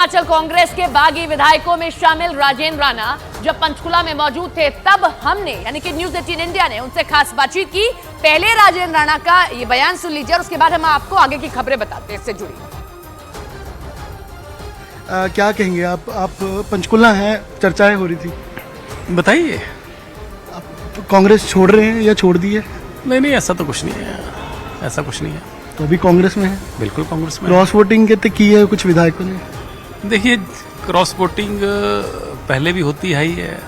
हिमाचल कांग्रेस के बागी विधायकों में शामिल राजेंद्र राणा जब पंचकुला में मौजूद थे तब हमने यानी कि न्यूज 18 इंडिया ने उनसे खास बातचीत की। पहले राजेंद्र राणा का ये बयान सुन लीजिए और उसके बाद हम आपको आगे की खबरें बताते हैं इससे जुड़ी। क्या कहेंगे आप पंचकुला हैं, चर्चाएं हो रही थी, बताइए। आप कांग्रेस छोड़ रहे हैं या छोड़ दी है? नहीं, ऐसा तो कुछ नहीं है, ऐसा कुछ नहीं है। तो अभी कांग्रेस में है? बिल्कुल कांग्रेस में। क्रॉस वोटिंग की है कुछ विधायकों ने। देखिए, क्रॉस वोटिंग पहले भी होती है ही है,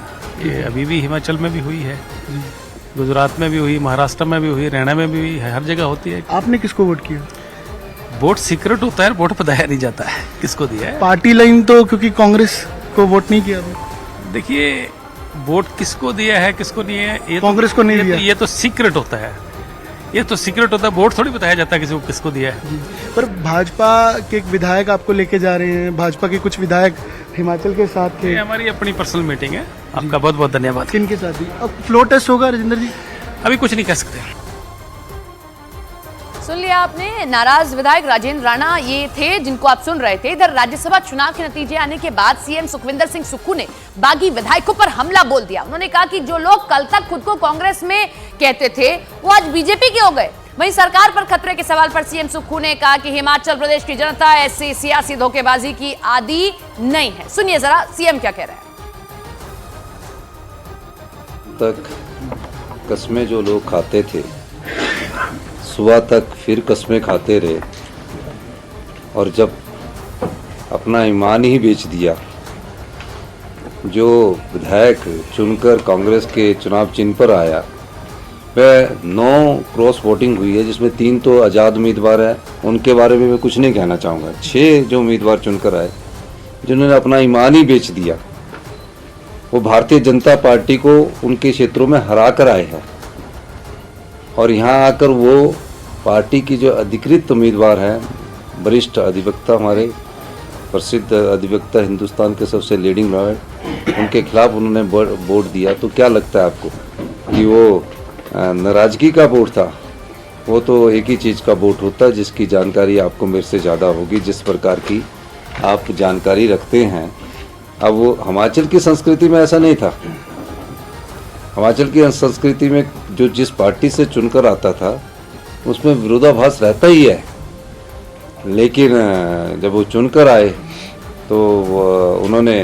ये अभी भी हिमाचल में भी हुई है, गुजरात में भी हुई, महाराष्ट्र में भी हुई, हरियाणा में भी हुई है, हर जगह होती है। आपने किसको वोट किया? वोट सीक्रेट होता है, वोट बताया नहीं जाता है किसको दिया है। पार्टी लाइन तो क्योंकि कांग्रेस को वोट नहीं किया। देखिए, वोट किसको दिया है किसको नहीं है, ये कांग्रेस को नहीं दिया। ये तो सीक्रेट होता है, ये तो सीक्रेट होता है। वोट थोड़ी बताया जाता है किसी को किसको दिया है। पर भाजपा के एक विधायक आपको लेके जा रहे हैं, भाजपा के कुछ विधायक हिमाचल के साथ थे। ये हमारी अपनी पर्सनल मीटिंग है। आपका बहुत बहुत धन्यवाद। किनके साथ ही? अब फ्लोर टेस्ट होगा राजेंद्र जी? अभी कुछ नहीं कह सकते। सुन लिया आपने, नाराज विधायक राजेंद्र राणा ये थे जिनको आप सुन रहे थे। इधर राज्यसभा चुनाव के नतीजे आने के बाद सीएम सुखविंदर सिंह सुक्खू ने बागी विधायकों पर हमला बोल दिया। उन्होंने कहा कि जो लोग कल तक खुद को कांग्रेस में कहते थे वो आज बीजेपी के हो गए। वहीं सरकार पर खतरे के सवाल पर सीएम सुक्खू ने कहा कि हिमाचल प्रदेश की जनता ऐसी सियासी धोखेबाजी की आदी नहीं है। सुनिए जरा सीएम क्या कह रहे हैं। तक कस्में जो लोग खाते थे, सुबह तक फिर कस्में खाते रहे और जब अपना ईमान ही बेच दिया, जो विधायक चुनकर कांग्रेस के चुनाव चिन्ह पर आया वह 9 क्रॉस वोटिंग हुई है, जिसमें 3 तो आज़ाद उम्मीदवार हैं। उनके बारे में मैं कुछ नहीं कहना चाहूँगा। 6 जो उम्मीदवार चुनकर आए जिन्होंने अपना ईमान ही बेच दिया, वो भारतीय जनता पार्टी को उनके क्षेत्रों में हरा कर आए हैं और यहाँ आकर वो पार्टी की जो अधिकृत उम्मीदवार हैं, वरिष्ठ अधिवक्ता, हमारे प्रसिद्ध अधिवक्ता, हिंदुस्तान के सबसे लीडिंग लॉयर, उनके खिलाफ उन्होंने वोट दिया। तो क्या लगता है आपको कि वो नाराजगी का वोट था? वो तो एक ही चीज़ का वोट होता है जिसकी जानकारी आपको मेरे से ज़्यादा होगी, जिस प्रकार की आप जानकारी रखते हैं। अब वो हिमाचल की संस्कृति में ऐसा नहीं था। हिमाचल की संस्कृति में जो जिस पार्टी से चुनकर आता था उसमें विरोधाभास रहता ही है, लेकिन जब वो चुनकर आए तो उन्होंने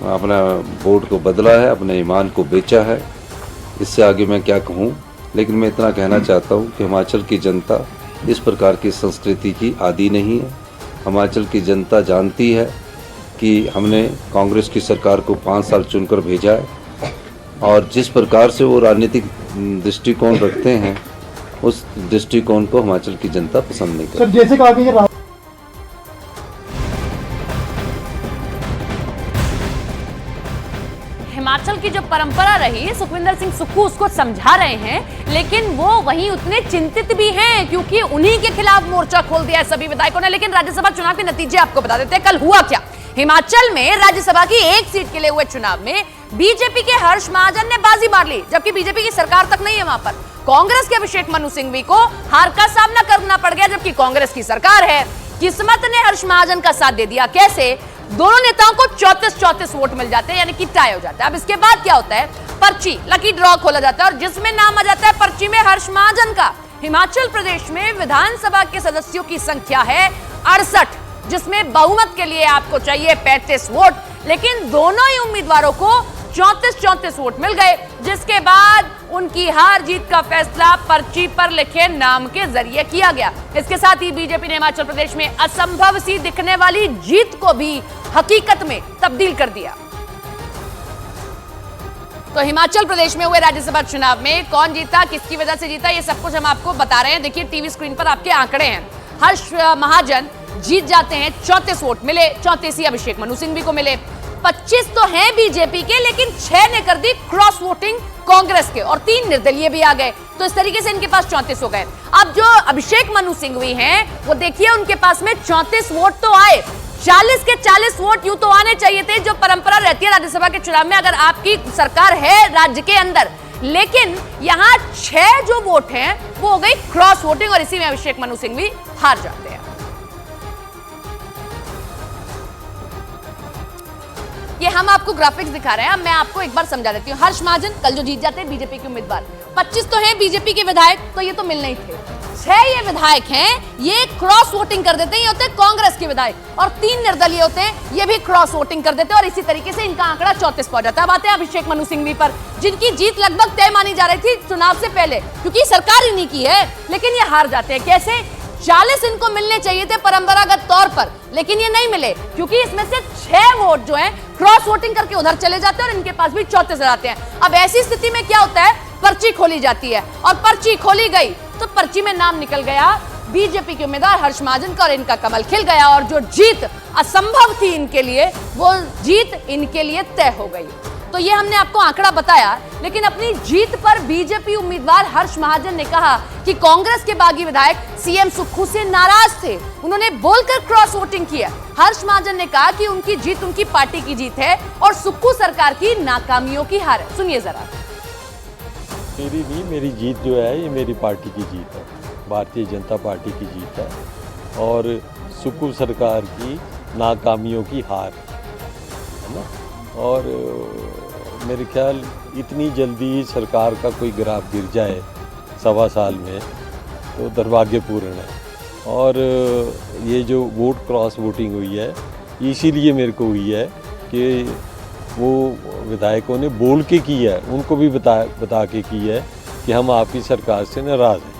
अपना वोट को बदला है, अपने ईमान को बेचा है। इससे आगे मैं क्या कहूँ, लेकिन मैं इतना कहना चाहता हूँ कि हिमाचल की जनता इस प्रकार की संस्कृति की आदी नहीं है। हिमाचल की जनता जानती है कि हमने कांग्रेस की सरकार को 5 साल चुनकर भेजा है और जिस प्रकार से वो राजनीतिक दृष्टिकोण रखते हैं उस दृष्टिकोण को हिमाचल की जनता पसंद नहीं करती। सर, जैसे कहा कि हिमाचल की जो परंपरा रही, सुखविंदर सिंह सुक्खू उसको समझा रहे हैं, लेकिन वो वहीं उतने चिंतित भी हैं क्योंकि उन्हीं के खिलाफ मोर्चा खोल दिया है सभी विधायकों ने। लेकिन राज्यसभा चुनाव के नतीजे आपको बता देते हैं। कल हुआ क्या? हिमाचल में राज्यसभा की 1 सीट के लिए हुए चुनाव में बीजेपी के हर्ष महाजन ने बाजी मार ली, जबकि बीजेपी की सरकार तक नहीं है वहां पर। कांग्रेस के अभिषेक मनु सिंघवी को हार का सामना करना पड़ गया, जबकि कांग्रेस की सरकार है। किस्मत ने हर्ष महाजन का साथ दे दिया। कैसे? दोनों नेताओं को 34-34 वोट मिल जाते हैं, यानी कि टाई हो जाता है। अब इसके बाद क्या होता है? पर्ची, लकी ड्रॉ खोला जाता है और जिसमें नाम आ जाता है पर्ची में हर्ष महाजन का। हिमाचल प्रदेश में विधानसभा के सदस्यों की संख्या है 68, जिसमें बहुमत के लिए आपको चाहिए 35 वोट, लेकिन दोनों ही उम्मीदवारों को 34-34 वोट मिल गए, जिसके बाद उनकी हार जीत का फैसला पर्ची पर लिखे नाम के जरिए किया गया। इसके साथ ही बीजेपी ने हिमाचल प्रदेश में असंभव सी दिखने वाली जीत को भी हकीकत में तब्दील कर दिया। तो हिमाचल प्रदेश में हुए राज्यसभा चुनाव में कौन जीता, किसकी वजह से जीता, ये सब कुछ हम आपको बता रहे हैं। देखिए टीवी स्क्रीन पर आपके आंकड़े हैं। हर्ष महाजन जीत जाते हैं, 34 वोट मिले, 34 ही अभिषेक मनु सिंघवी को मिले। 25 तो हैं बीजेपी के, लेकिन 6 ने कर दी क्रॉस वोटिंग कांग्रेस के और 3 निर्दलीय भी आ गए। तो इस तरीके से इनके पास 34 हो गए। अब जो अभिषेक मनु सिंघवी हैं वो देखिए उनके पास में 34 वोट तो आए, 40 के 40 वोट यूं तो आने चाहिए थे, जो परंपरा रहती है राज्यसभा के चुनाव में अगर आपकी सरकार है राज्य के अंदर। लेकिन यहां 6 जो वोट हैं वो हो गई क्रॉस वोटिंग और इसी में अभिषेक मनु सिंघवी हार जाते हैं। ये हम आपको ग्राफिक्स दिखा रहे हैं। अब मैं आपको एक बार समझा देती हूँ। हर्ष महाजन कल जो जीत जाते हैं बीजेपी के उम्मीदवार, 25 तो हैं बीजेपी के विधायक, तो ये तो मिलने ही थे। 6 ये विधायक हैं, ये क्रॉस वोटिंग कर देते हैं, ये होते हैं कांग्रेस के विधायक, और 3 निर्दलीय होते हैं, ये भी क्रॉस वोटिंग कर देते हैं, और इसी तरीके से इनका आंकड़ा 34 पहुंच जाता है। अब आते हैं अभिषेक मनु सिंघवी पर, जिनकी जीत लगभग तय मानी जा रही थी चुनाव से पहले, क्योंकि सरकार इन्हीं की है, लेकिन ये हार जाते हैं। कैसे? 40 इनको मिलने चाहिए थे परंपरागत तौर पर, लेकिन ये नहीं मिले, क्योंकि इसमें से 6 वोट जो हैं क्रॉस वोटिंग करके उधर चले जाते हैं और इनके पास भी 34 आते हैं। अब ऐसी स्थिति में क्या होता है, पर्ची खोली जाती है, और पर्ची खोली गई तो पर्ची में नाम निकल गया बीजेपी के उम्मीदवार हर्ष महाजन का, और इनका कमल खिल गया, और जो जीत असंभव थी इनके लिए, वो जीत इनके लिए तय हो गई। तो ये हमने आपको आंकड़ा बताया, लेकिन अपनी जीत पर बीजेपी उम्मीदवार हर्ष महाजन ने कहा कि कांग्रेस के बागी विधायक सीएम सुक्खू से नाराज थे, उन्होंने बोलकर क्रॉस वोटिंग किया। हर्ष महाजन ने कहा कि उनकी जीत उनकी पार्टी की जीत है और सुक्खू सरकार की नाकामियों की हार है। सुनिए जरा। मेरी नहीं, मेरी जीत जो है ये मेरी पार्टी की जीत है, भारतीय जनता पार्टी की जीत है, और सुक्खू सरकार की नाकामियों की हार है ना। और मेरे ख्याल इतनी जल्दी सरकार का कोई ग्राफ गिर जाए 1.25 साल में तो दुर्भाग्यपूर्ण है। और ये जो वोट क्रॉस वोटिंग हुई है, इसीलिए मेरे को हुई है कि वो विधायकों ने बोल के की है, उनको भी बता के की है कि हम आपकी सरकार से नाराज़ हैं।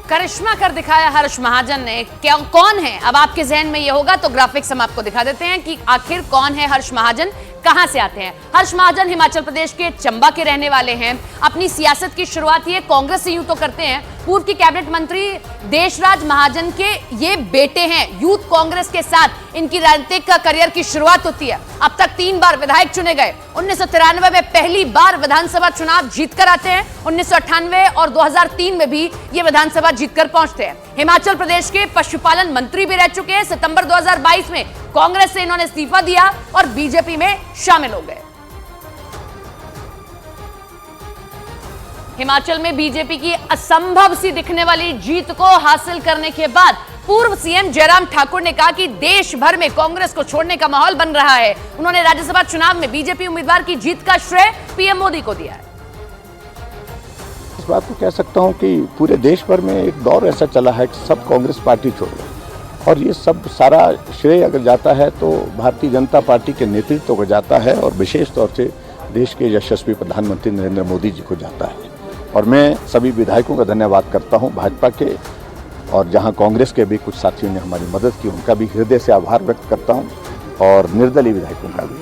करिश्मा कर दिखाया हर्ष महाजन ने। क्या कौन है? अब आपके जहन में ये होगा तो ग्राफिक्स हम आपको दिखा देते हैं कि आखिर कौन है हर्ष महाजन, कहां से आते हैं। हर्ष महाजन हिमाचल प्रदेश के चंबा के रहने वाले हैं। अपनी सियासत की शुरुआत ये कांग्रेस से यूं तो करते हैं, पूर्व की कैबिनेट मंत्री देशराज महाजन के ये बेटे हैं। यूथ कांग्रेस के साथ इनकी राजनीतिक करियर की शुरुआत होती है। अब तक 3 बार विधायक चुने गए। 1993 में पहली बार विधानसभा चुनाव जीतकर आते हैं। 1998 और 2003 में भी ये विधानसभा जीतकर पहुंचते हैं। हिमाचल प्रदेश के पशुपालन मंत्री भी रह चुके हैं। सितंबर 2022 में कांग्रेस से इन्होंने इस्तीफा दिया और बीजेपी में शामिल हो गए। हिमाचल में बीजेपी की असंभव सी दिखने वाली जीत को हासिल करने के बाद पूर्व सीएम जयराम ठाकुर ने कहा कि देश भर में कांग्रेस को छोड़ने का माहौल बन रहा है। उन्होंने राज्यसभा चुनाव में बीजेपी उम्मीदवार की जीत का श्रेय पीएम मोदी को दिया है। इस बात को कह सकता हूं कि पूरे देश भर में एक दौर ऐसा चला है कि सब कांग्रेस पार्टी छोड़ गए, और ये सब सारा श्रेय अगर जाता है तो भारतीय जनता पार्टी के नेतृत्व को जाता है, और विशेष तौर से देश के यशस्वी प्रधानमंत्री नरेंद्र मोदी जी को जाता है। और मैं सभी विधायकों का धन्यवाद करता हूं, भाजपा के, और जहां कांग्रेस के भी कुछ साथियों ने हमारी मदद की, उनका भी हृदय से आभार व्यक्त करता हूं, और निर्दलीय विधायकों का भी।